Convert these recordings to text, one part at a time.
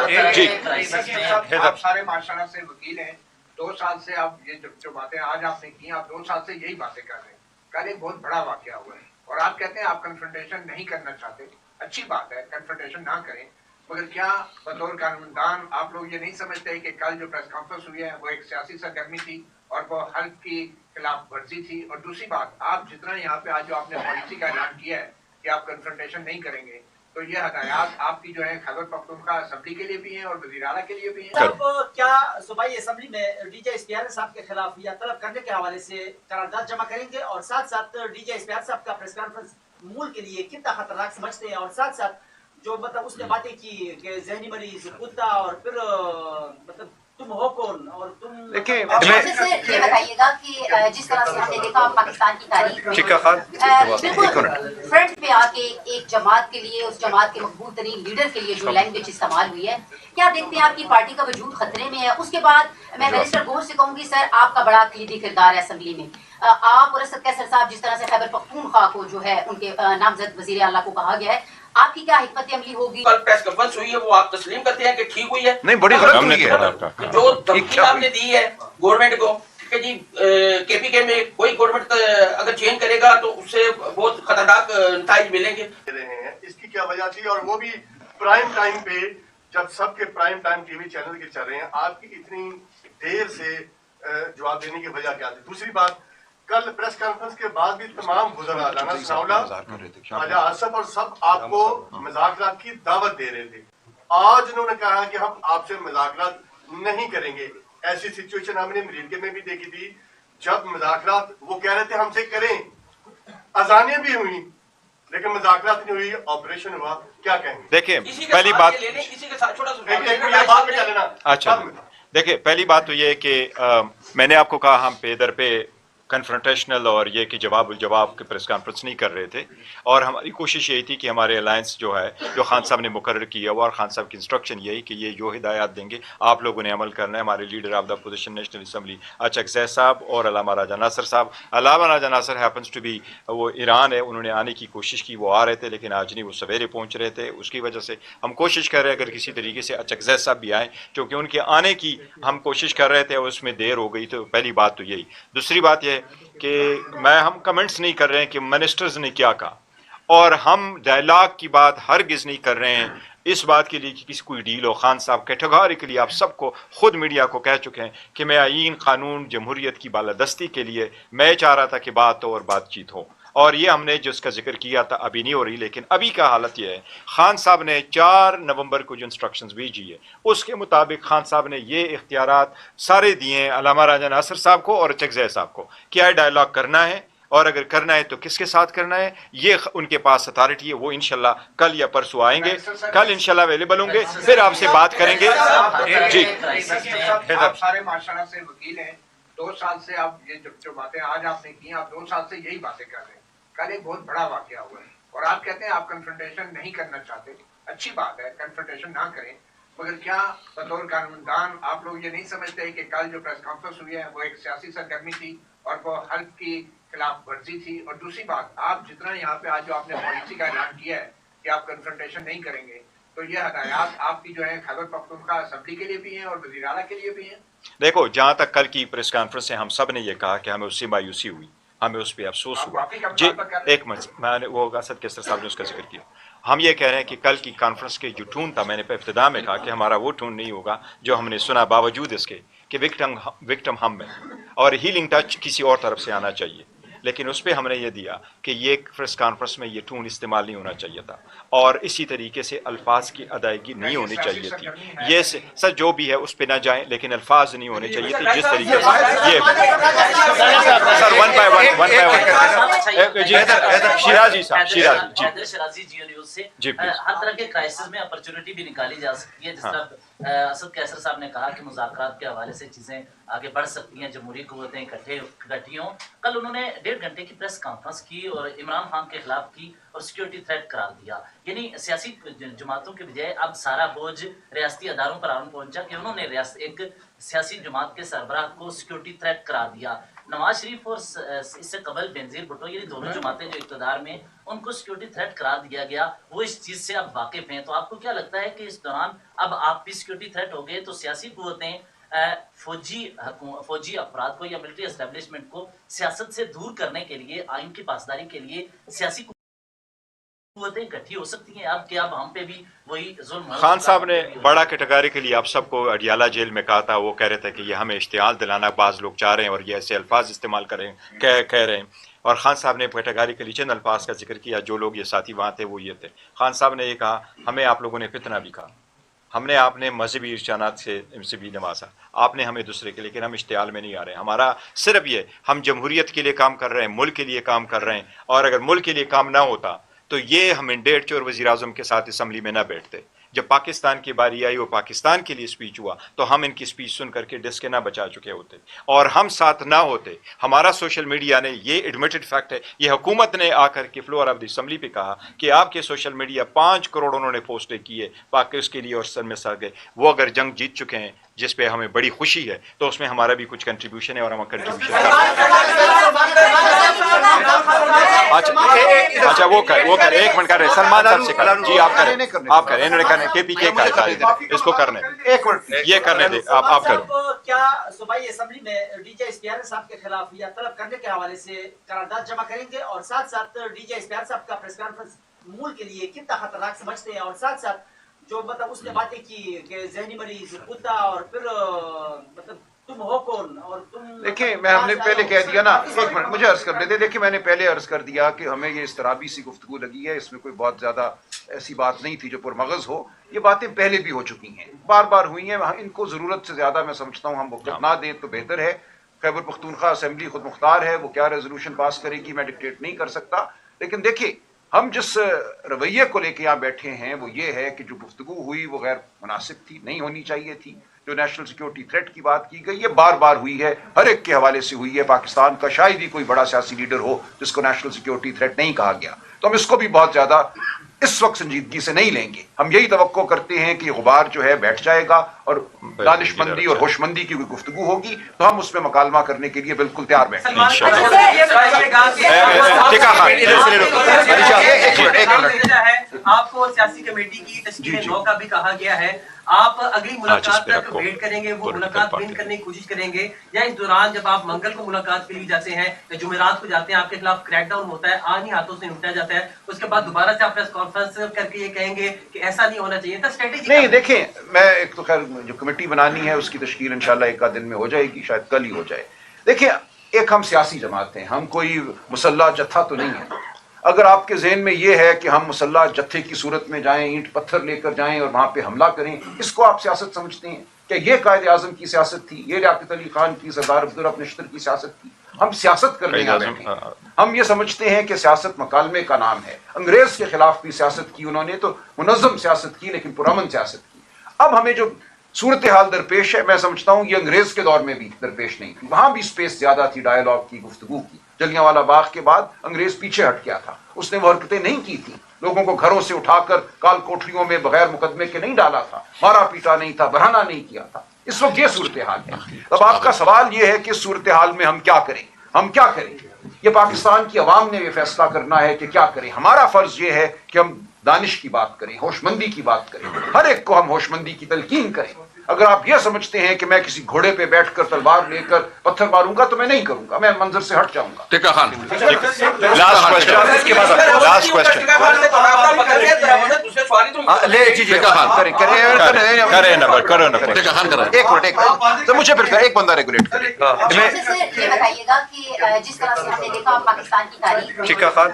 جی آپ سارے ماشاءاللہ سے وکیل ہیں, 2 سال سے آپ یہ جو باتیں آج آپ نے کی, آپ 2 سال سے یہی باتیں کر رہے ہیں. کل ایک بہت بڑا واقعہ ہوا ہے اور آپ کہتے ہیں آپ کنفرنٹیشن نہیں کرنا چاہتے. اچھی بات ہے, کنفرنٹیشن نہ کریں, مگر کیا بطور قانوندان آپ لوگ یہ نہیں سمجھتے کہ کل جو پریس کانفرنس ہوئی ہے وہ ایک سیاسی سرگرمی تھی اور وہ حلف کی خلاف ورزی تھی؟ اور دوسری بات, آپ جتنا یہاں پہ آج جو آپ نے پالیسی کا اعلان کیا ہے کہ آپ کنفرنٹیشن نہیں کریں گے, تو یہ ہدایات آپ کی جو ہے خیبر پختونخوا اسمبلی کے لیے بھی ہیں اور وزیر اعلیٰ کے لیے بھی ہیں. صاحب کیا صوبائی اسمبلی میں ڈی جے اسپیار صاحب کے خلاف یا طلب کرنے کے حوالے سے قرارداد جمع کریں گے, اور ساتھ ساتھ ڈی جے اسپیار صاحب کا پریس کانفرنس ملک کے لیے کتنا خطرناک سمجھتے ہیں, اور ساتھ ساتھ جو مطلب اس نے باتیں کی کہ ذہنی مریض کتا اور پھر مطلب تم ہو کون اور تم دیکھیں یہ بتائیے گا کہ جس طرح سے ہم نے دیکھا پاکستان کی تاریخ بالکل فرنٹ پہ آ کے ایک جماعت کے لیے, اس جماعت کے مقبول ترین لیڈر کے لیے جو لینگویج استعمال ہوئی ہے, کیا دیکھتے ہیں آپ کی پارٹی کا وجود خطرے میں ہے؟ اس کے بعد میں بیرسٹر گوہر سے کہوں گی, سر آپ کا بڑا کلیدی کردار ہے اسمبلی میں. آپ اور اسد کیسر صاحب جس طرح سے خیبر پختونخوا کو جو ہے ان کے نامزد وزیر اعلیٰ کو کہا گیا ہے, آپ کی کیا حکمت عملی ہوگی؟ کل پریس کانفرنس ہوئی ہے, وہ آپ تسلیم کرتے ہیں کہ ٹھیک ہوئی ہے؟ نہیں, بڑی غلط ہوئی ہے جو دھمکی آپ نے دی ہے گورنمنٹ کو کہ جی کے پی کے میں کوئی گورنمنٹ اگر چینج کرے گا تو اس سے بہت خطرناک نتائج ملیں گے. اس کی کیا وجہ تھی, اور وہ بھی پرائم ٹائم پہ, جب سب کے prime time T V channel کے چل رہے ہیں, آپ کی اتنی دیر سے جواب دینے کی وجہ کیا تھی؟ دوسری بات, کل پریس کانفرنس کے بعد بھی تمام وزراء رانا ثناءاللہ, خواجہ آصف اور سب آپ کو مذاکرات کی دعوت دے رہے تھے. آج انہوں نے کہا کہ ہم آپ سے مذاکرات نہیں کریں گے. ایسی سچویشن ہم نے امریکہ میں بھی دیکھی تھی, جب مذاکرات وہ کہہ رہے تھے ہم سے کریں, اذانیں بھی ہوئی لیکن مذاکرات نہیں ہوئی, آپریشن ہوا. کیا کہیں گے؟ دیکھیں پہلی بات, اچھا دیکھیں پہلی بات تو یہ ہے کہ میں نے آپ کو کہا ہم پہ در پہ کنفرنٹیشنل اور یہ کہ جواب الجواب کے پریس کانفرنس نہیں کر رہے تھے, اور ہماری کوشش یہی تھی کہ ہمارے الائنس جو ہے جو خان صاحب نے مقرر کیا ہوا, اور خان صاحب کی انسٹرکشن یہی کہ یہ جو ہدایات دیں گے آپ لوگوں نے عمل کرنا ہے. ہمارے leader of the opposition National Assembly Achakzai صاحب اور علامہ راجہ ناصر صاحب. علامہ Raja Nasir happens to be, وہ ایران ہے, انہوں نے آنے کی کوشش کی, وہ آ رہے تھے لیکن آج نہیں, وہ سویرے پہنچ رہے تھے. اس کی وجہ سے ہم کوشش کر رہے ہیں اگر کسی طریقے سے اچک زید صاحب بھی آئیں, کیونکہ ان کے آنے کی ہم کوشش کر رہے تھے اور اس میں دیر ہو گئی. تو پہلی بات تو یہی. دوسری بات یہ کہ ہم کمنٹس نہیں کر رہے ہیں کہ منسٹرز نے کیا کہا, اور ہم ڈائلاگ کی بات ہرگز نہیں کر رہے ہیں اس بات کے لیے کہ کسی کوئی ڈیل ہو. خان صاحب کیٹیگوریکلی آپ سب کو خود میڈیا کو کہہ چکے ہیں کہ میں آئین قانون جمہوریت کی بالادستی کے لیے میں چاہ رہا تھا کہ بات ہو اور بات چیت ہو, اور یہ ہم نے جس کا ذکر کیا تھا ابھی نہیں ہو رہی. لیکن ابھی کا حالت یہ ہے, خان صاحب نے 4 نومبر کو جو انسٹرکشنز بھیجی ہے اس کے مطابق خان صاحب نے یہ اختیارات سارے دیے ہیں علامہ راجہ ناصر صاحب کو اور اچک زید صاحب کو, کیا ڈائلاگ کرنا ہے اور اگر کرنا ہے تو کس کے ساتھ کرنا ہے, یہ ان کے پاس اتھارٹی ہے. وہ انشاءاللہ کل یا پرسوں آئیں گے, کل انشاءاللہ اویلیبل ہوں گے, پھر آپ سے بات کریں گے. جی آپ سارے ماشاءاللہ سے وکیل ہیں, 2 سال سے آپ یہ جو باتیں آج آپ نے کی, آپ 2 سال سے یہی باتیں کر رہے ہیں. کل ایک بہت بڑا واقعہ ہوا ہے اور آپ کہتے ہیں آپ کنفرنٹیشن نہیں کرنا چاہتے. اچھی بات ہے, کنفرنٹیشن نہ کریں, مگر کیا بطور قانوندان آپ لوگ یہ نہیں سمجھتے کہ کل جو پریس کانفرنس ہوئی ہے وہ ایک سیاسی سرگرمی تھی اور وہ حلف کی خلاف ورزی تھی؟ اور دوسری بات, آپ جتنا یہاں پہ آج جو آپ نے پالیسی کا اعلان کیا ہے کہ آپ کنفرنٹیشن نہیں کریں گے, تو یہ ہدایات آپ کی جو ہے خیبر پختونخوا اسمبلی کے لیے بھی ہیں اور وزیر اعلیٰ کے لیے بھی ہیں. دیکھو, جہاں تک کل کی پریس کانفرنس سے ہم سب نے یہ کہا کہ ہمیں اس سے مایوسی ہوئی, ہمیں اس پہ افسوس ہوا. جی ایک منٹ, میں نے وہ اسد کیسر صاحب نے اس کا ذکر کیا. ہم یہ کہہ رہے ہیں کہ کل کی کانفرنس کے جو ٹون تھا, میں نے ابتدا میں کہا کہ ہمارا وہ ٹون نہیں ہوگا جو ہم نے سنا, باوجود اس کے کہ وکٹم ہم میں اور ہیلنگ ٹچ کسی اور طرف سے آنا چاہیے. لیکن اس پہ ہم نے یہ دیا کہ یہ پریس کانفرنس میں یہ ٹون استعمال نہیں ہونا چاہیے تھا, اور اسی طریقے سے الفاظ کی ادائیگی نہیں ہونی چاہیے تھی. یہ سر جو بھی ہے اس پہ نہ جائیں, لیکن الفاظ نہیں ہونے چاہیے تھے جس طریقے سے یہ سر ون بائی ون جی شیرازی صاحب شیرازی جیو نیوز سے ہر طرح کے کرائسس میں اپرچونٹی بھی نکالی جا سکتی ہے. جس طرح اسد کیسر صاحب نے کہا کہ مذاکرات کے حوالے سے چیزیں آگے بڑھ سکتی ہیں, جمہوری قوتیں اکٹھی ہوں. کل انہوں نے 1.5 घंटे की प्रेस कॉन्फ्रेंस की और इमरान खान के खिलाफ की और सिक्योरिटी थ्रेट करार दिया। यानी सियासी जमातों के बजाय अब सारा बोझ रियासती अदारों पर आन पहुंचा कि उन्होंने एक सियासी जमात के सरबराह को सिक्योरिटी थ्रेट करार दिया। नवाज शरीफ और इससे कबल बेनजीर भुट्टो यानी दोनों जमातें जो इक़्तिदार में, उनको सिक्योरिटी थ्रेट करार दिया गया, वो इस चीज़ से अब वाकिफ हैं। तो आपको क्या लगता है कि इस दौरान अब आप भी सिक्योरिटी थ्रेट हो गए तो सियासी कुव्वतें फौजी अफराद को या मिलिट्री एस्टेब्लिशमेंट को सियासत से दूर करने के लिए, आइन की पासदारी के लिए सियासी कुव्वतें इकट्ठी हो सकती हैं? अब क्या अब हम पे भी वही जुल्म? खान साहब ने बड़ा कैटेगरी के लिए आप सबको अडियाला जेल में कहा था, वो कह रहे थे कि ये हमें इश्तियाल दिलाना बाज़ लोग चाह रहे हैं और ये ऐसे अल्फाज इस्तेमाल कह रहे हैं। और खान साहब ने कैटेगरी के लिए चंद अल्फाज का जिक्र किया, जो लोग ये साथी वहाँ थे वो ये थे। खान साहब ने ये कहा हमें आप लोगों ने फितना भी कहा, हमने आपने मजहबी इर्शानात से भी नवाजा, आपने हमें दूसरे के, लेकिन हम इश्तियाल में नहीं आ रहे। हमारा सिर्फ ये, हम जमहूरियत के लिए काम कर रहे हैं, मुल्क के लिए काम कर रहे हैं, और अगर मुल्क के लिए काम ना होता तो ये हम इंडेट चोर वज़ीर आज़म के साथ असम्बली में ना बैठते। जब पाकिस्तान की बारी आई, वो पाकिस्तान के लिए स्पीच हुआ, तो हम इनकी स्पीच सुन करके डिस्क ना बचा चुके होते, और हम साथ ना होते। हमारा सोशल मीडिया ने, ये एडमिटेड फैक्ट है, ये हुकूमत ने आकर के फ्लोर ऑफ द असम्बली पे कहा कि आपके सोशल मीडिया 5 करोड़ उन्होंने पोस्टें की है पाकिस्तान के लिए और सर में सर गए। वो अगर जंग जीत चुके हैं, जिस पे हमें बड़ी खुशी है, तो उसमें हमारा भी कुछ कंट्रीब्यूशन है और हम कंट्रीब्यूशन कर अच्छा वो कर 1 मिनट कर रहे सलमान साहब से कर जी, आप करें इन्होंने करने KPK का इसको करने 1 मिनट ये करने दे आप करो। क्या सूबाई असेंबली में डीजे इस्तियार साहब के खिलाफ या तलब करने के हवाले से करारदाद जमा करेंगे, और साथ साथ डीजे इस्तियार साहब का प्रेस कॉन्फ्रेंस मूल के लिए कितना खतरनाक समझते हैं, और साथ साथ जो मतलब उसने बातें की कि ज़हनी मरीज कुत्ता और फिर मतलब तुम हो कौन और तुम, देखिए हमने पहले कह दिया ना, 1 मिनट मुझे अर्ज करने दे। देखिए मैंने पहले अर्ज कर दिया कि हमें ये इस्तराबी सी गुफ्तगू लगी है, इसमें कोई बहुत ज्यादा ऐसी बात नहीं थी जो पुरमगज हो। ये बातें पहले भी हो चुकी हैं, बार बार हुई हैं, इनको जरूरत से ज्यादा मैं समझता हूँ हम वक्त ना दें तो बेहतर है। खैबर पख्तूनख्वा असेंबली खुद मुख्तार है, वो क्या रेजोल्यूशन पास करेगी मैं डिक्टेट नहीं कर सकता। लेकिन देखिए हम जिस रवैये को लेके यहाँ बैठे हैं वो ये है कि जो गुफ्तगू हुई वो गैर मुनासिब थी, नहीं होनी चाहिए थी। जो नेशनल सिक्योरिटी थ्रेट की बात की गई, ये बार बार हुई है, हर एक के हवाले से हुई है। पाकिस्तान का शायद ही कोई बड़ा सियासी लीडर हो जिसको नेशनल सिक्योरिटी थ्रेट नहीं कहा गया। तो हम इसको भी बहुत ज्यादा इस वक्त संजीदगी से नहीं लेंगे। हम यही तवक्को करते हैं कि गुबार जो है बैठ जाएगा और दानिशमंदी और होशमंदी की कोई गुफ्तगू होगी तो हम उसमें मुकालमा करने के लिए बिल्कुल तैयार बैठे। आपको सियासी कमेटी की तश्कील का भी कहा गया है, आप अगली मुलाकात तक वेट करेंगे, वो मुलाकात विन करने की कोशिश करेंगे, या इस दौरान जब आप मंगल को मुलाकात के लिए जाते हैं या जुमेरात को जाते हैं, आपके खिलाफ क्रैकडाउन होता है, आनी हाथों से निपटा जाता है, उसके बाद दोबारा से आप प्रेस कॉन्फ्रेंस करके ये कहेंगे कि ऐसा नहीं होना चाहिए था? स्ट्रेटेजी नहीं, देखें मैं एक तो खैर जो कमेटी बनानी है उसकी तश्कील इंशाल्लाह 1 दिन में हो जाएगी, शायद कल ही हो जाए। देखिए एक हम सियासी जमात हैं, हम कोई मुसल्ला जत्था तो नहीं है। अगर आपके जहन में ये है कि हम मुसल्ला जत्थे की सूरत में जाएं, ईंट पत्थर लेकर जाएं और वहां पे हमला करें, इसको आप सियासत समझते हैं? क्या ये कायद आजम की सियासत थी, ये लियाकत अली खान की, सरदार अब्दुल नश्तर की सियासत थी? हम सियासत करने यहाँ बैठे हैं। हम ये समझते हैं कि सियासत मकालमे का नाम है। अंग्रेज के खिलाफ भी सियासत की उन्होंने, तो मुनज़्ज़म सियासत की लेकिन पुरअमन सियासत की। अब हमें जो सूरत हाल दरपेश है, मैं समझता हूँ ये अंग्रेज के दौर में भी दरपेश नहीं थी। वहां भी स्पेस ज्यादा थी डायलॉग की, गुफ्तगू की। जलियांवाला बाग के बाद अंग्रेज पीछे हट गया था, उसने वो हरकतें नहीं की थी, लोगों को घरों से उठाकर काल कोठरियों में बगैर मुकदमे के नहीं डाला था, मारा पीटा नहीं था, बहाना नहीं किया था। इस वक्त ये सूरत हाल है। अब आपका सवाल ये है कि इस सूरत हाल में हम क्या करें? हम क्या करें? ये पाकिस्तान की अवाम ने ये फैसला करना है कि क्या करें। हमारा फर्ज ये है कि हम दानिश की बात करें, होशमंदी की बात करें, हर एक को हम होशमंदी की तलकीन करें। अगर आप ये समझते हैं कि मैं किसी घोड़े पे बैठकर तलवार लेकर पत्थर मारूंगा तो मैं नहीं करूंगा, मैं मंजर से हट जाऊंगा। टिक्का खान लास्ट क्वेश्चन, इसके बाद लास्ट क्वेश्चन ले जी टिक्का खान करें करो ना टिक्का खान करें। एक मिनट तो मुझे फिर एक बंदा रेगुलेट करे। ये बताइएगा कि जिस तरह से हमने देखा पाकिस्तान की तारीख, टिक्का खान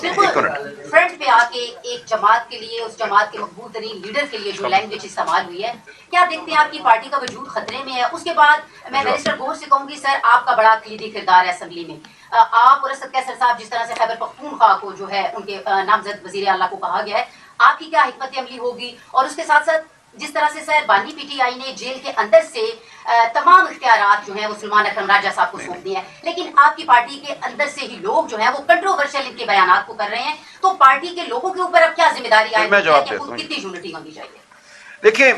बिल्कुल फ्रंट पे आके एक जमात के लिए, उस जमात के मकबूल तरीन लीडर के लिए जो लैंग्वेज इस्तेमाल हुई है, क्या देखते हैं आपकी पार्टी का वजूद खतरे में है? उसके बाद मैं बैरिस्टर गौर से कहूंगी, सर आपका बड़ा कलीदी किरदार है असेंबली में। आप और असद कैसर साहब, जिस तरह से खैबर पख्तूनख्वा को जो है उनके नामजद वजीर आला को कहा गया है, आपकी क्या हिकमत अमली होगी? और उसके साथ साथ जिस तरह से सर बानी पीटीआई ने जेल के अंदर से तमाम इख्तियारात जो हैं वो सलमान अकरम राजा साहब को सौंप दिए हैं, लेकिन आपकी पार्टी के अंदर से ही लोग जो हैं वो कंट्रोवर्शियल इनके बयानात को कर रहे हैं, तो पार्टी के लोगों के ऊपर अब क्या जिम्मेदारी आएगी, कितनी यूनिटी होनी चाहिए? देखिए,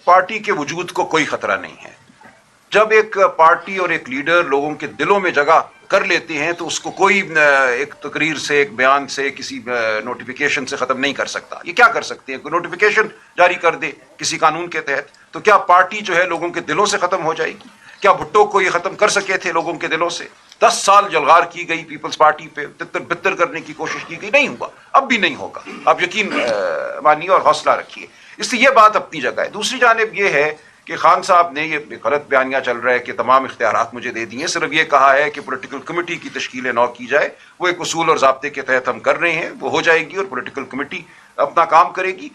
पार्टी के वजूद को कोई खतरा नहीं है। जब एक पार्टी और एक लीडर लोगों के दिलों में जगह कर लेते हैं तो उसको कोई एक तकरीर से, एक बयान से, किसी नोटिफिकेशन से ख़त्म नहीं कर सकता। ये क्या कर सकते हैं? कोई नोटिफिकेशन जारी कर दे किसी कानून के तहत, तो क्या पार्टी जो है लोगों के दिलों से ख़त्म हो जाएगी? क्या भुट्टो को ये ख़त्म कर सके थे लोगों के दिलों से? 10 साल जलगार की गई पीपल्स पार्टी पे, तितर बितर करने की कोशिश की गई, नहीं हुआ, अब भी नहीं होगा। आप यकीन मानिए और हौसला रखिए। इसलिए ये बात अपनी जगह है। दूसरी जानिब ये है कि खान साहब ने ये गलत बयानिया चल रहा है कि तमाम इख्तियारात मुझे दे दिए, सिर्फ ये कहा है कि पॉलिटिकल कमेटी की तश्कील नौ की जाए। वो एक उसूल और ज़ाब्ते के तहत हम कर रहे हैं, वो हो जाएगी और पॉलिटिकल कमेटी अपना काम करेगी।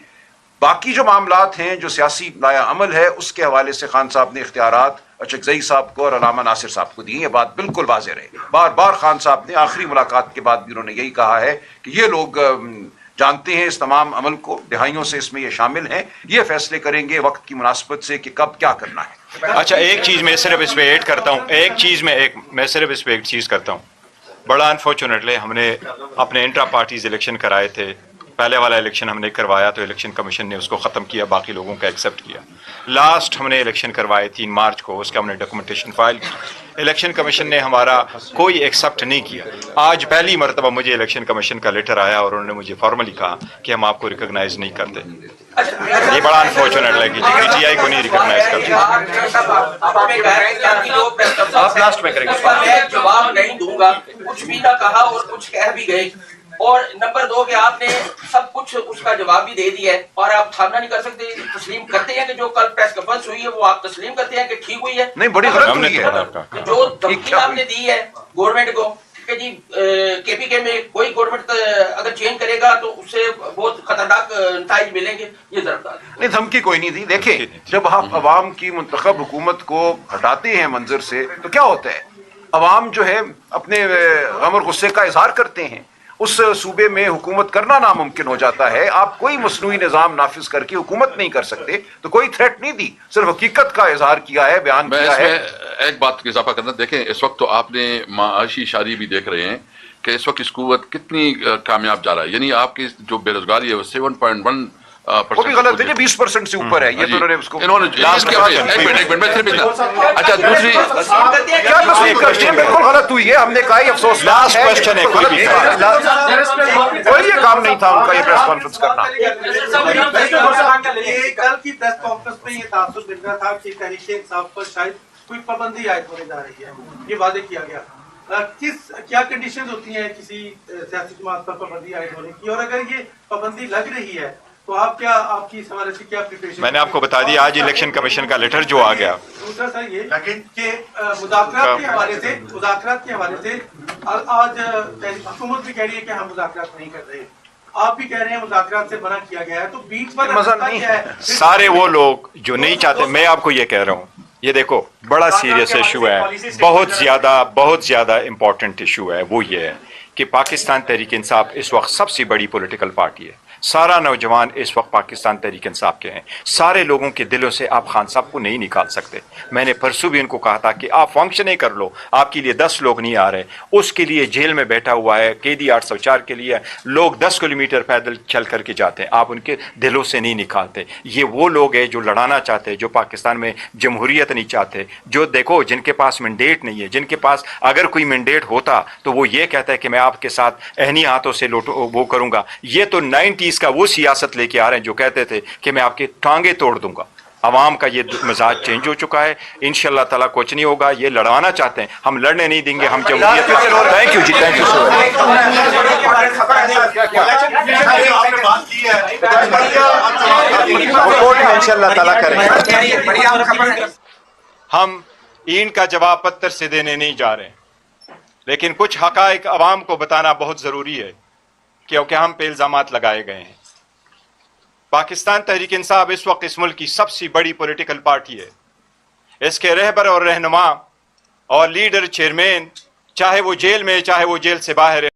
बाकी जो मामलात हैं, जो सियासी लाया अमल है, उसके हवाले से खान साहब ने इख्तियारात अचकज़ई साहब को और अलामा नासिर साहब को दिए। ये बात बिल्कुल वाज़ेह रहे। बार बार खान साहब ने आखिरी मुलाकात के बाद भी उन्होंने यही कहा है कि ये लोग जानते हैं इस तमाम अमल को, दिहाइयों से इसमें ये शामिल हैं, ये फैसले करेंगे वक्त की मुनासबत से कि कब क्या करना है। अच्छा, एक चीज़ मैं सिर्फ इस पे ऐड करता हूँ, मैं सिर्फ इस पे एक चीज़ करता हूँ। बड़ा अनफॉर्चुनेटली हमने अपने इंट्रा पार्टीज इलेक्शन कराए थे। पहले वाला इलेक्शन हमने करवाया तो इलेक्शन कमीशन ने उसको ख़त्म किया, बाकी लोगों का एक्सेप्ट किया। लास्ट हमने इलेक्शन करवाए 3 मार्च को, उसका हमने डॉक्यूमेंटेशन फाइल की। इलेक्शन कमीशन ने हमारा कोई एक्सेप्ट नहीं किया। आज पहली मरतबा मुझे इलेक्शन कमीशन का लेटर आया और उन्होंने मुझे फॉर्मली कहा कि हम आपको रिकॉग्नाइज नहीं करते। ये बड़ा अनफॉर्चुनेट है कि पीटीआई को नहीं रिकॉग्नाइज करते। आप लास्ट में करेंगे। मैं जवाब नहीं दूंगा, कुछ भी ना कहा और कुछ कह भी गए। और नंबर 2 कि आपने सब कुछ उसका जवाब भी दे दिया है और आप सामना नहीं कर सकते, तस्लीम करते हैं कि जो कल प्रेस कॉन्फ्रेंस हुई है वो आप तस्लीम करते हैं कि ठीक हुई है? नहीं, बड़ी गलत हुई है। जो धमकी आपने दी है गवर्नमेंट को कि जी केपीके में कोई गवर्नमेंट अगर चेंज करेगा तो उससे बहुत खतरनाक नतीजे मिलेंगे, ये जरा नहीं, धमकी कोई नहीं दी। देखिए, जब आप अवाम की मुंतखब हुकूमत को हटाते हैं मंजर से तो क्या होता है, अवाम जो है अपने गम और गुस्से का इजहार करते हैं, उस सूबे में हुकूमत करना नामुमकिन हो जाता है। आप कोई मसनूई निज़ाम नाफिज करके हुकूमत नहीं कर सकते, तो कोई थ्रेट नहीं दी, सिर्फ हकीकत का इजहार किया है, बयान किया है। एक बात का इजाफा करना, देखें इस वक्त तो आपने माशी शारी भी देख रहे हैं कि इस वक्त इस कुव्वत कितनी कामयाब जा रहा है। यानी आपकी जो बेरोजगारी है वो 7.1 वो भी गलत है, 20% से ऊपर है। ये तो उन्होंने उसको इन्होंने अच्छा दूसरी क्या तस्लीम करते हैं, बिल्कुल गलत हुई है। हमने कहा अफसोस, लास्ट क्वेश्चन है, कोई ये काम नहीं था उनका ये प्रेस कॉन्फ्रेंस करना। कल की प्रेस कॉन्फ्रेंस में ये तासुर मिल रहा था कि तहरीक इंसाफ पर शायद कोई पाबंदी आयद होने जा रही है, ये वादे किया गया। क्या कंडीशंस होती हैं किसी सियासी जमात पर पाबंदी आयद होने की, और अगर ये पाबंदी लग रही है तो आप क्या, आपकी इस हवाले से क्या प्रिपरेशन? मैंने आपको बता दिया, आज इलेक्शन कमीशन का लेटर जो आ गया। दूसरा सर ये कि मुज़ाकरात के हवाले से आज हुकूमत भी कह रही है कि हम मुज़ाकरात नहीं कर रहे, आप भी कह रहे हैं मुज़ाकरात से मना किया गया है, तो बीच पर मजा नहीं है। सारे वो लोग जो नहीं चाहते, मैं आपको ये कह रहा हूँ, ये देखो बड़ा सीरियस इशू है, बहुत ज़्यादा इम्पोर्टेंट इशू है। वो ये है कि पाकिस्तान तहरीक इंसाफ इस वक्त सबसे बड़ी पॉलिटिकल पार्टी है। सारा नौजवान इस वक्त पाकिस्तान तहरीक इंसाफ के हैं। सारे लोगों के दिलों से आप खान साहब को नहीं निकाल सकते। मैंने परसों भी उनको कहा था कि आप फंक्शन ही कर लो, आपके लिए 10 लोग नहीं आ रहे, उसके लिए जेल में बैठा हुआ है कैदी 804 के लिए लोग 10 किलोमीटर पैदल चल करके जाते हैं, आप उनके दिलों से नहीं निकालते। ये वो लोग हैं जो लड़ाना चाहते हैं, जो पाकिस्तान में जमहूरियत नहीं चाहते, जो देखो जिनके पास मैंडेट नहीं है, जिनके पास अगर कोई मैंडेट होता तो वो ये कहता है कि मैं आपके साथ एहनी हाथों से वो करूँगा। ये तो 90s का वो सियासत लेके आ रहे हैं जो कहते थे कि मैं आपकी टांगे तोड़ दूंगा। अवाम का ये मिजाज चेंज हो चुका है, इंशाल्लाह ताला कुछ नहीं होगा। ये लड़वाना चाहते हैं, हम लड़ने नहीं देंगे, हम जमहूरियत। थैंक यू जी, थैंक यू सो मच। इंशाल्लाह ताला करेंगे। हम ईंट का जवाब पत्थर से देने नहीं जा रहे, लेकिन कुछ हकायक अवाम को बताना बहुत ज़रूरी है क्योंकि हम पे इल्ज़ामात लगाए गए हैं। पाकिस्तान तहरीक इंसाफ इस वक्त इस मुल्क की सबसे बड़ी पॉलिटिकल पार्टी है। इसके रहबर और रहनुमा और लीडर चेयरमैन, चाहे वो जेल में चाहे वो जेल से बाहर है,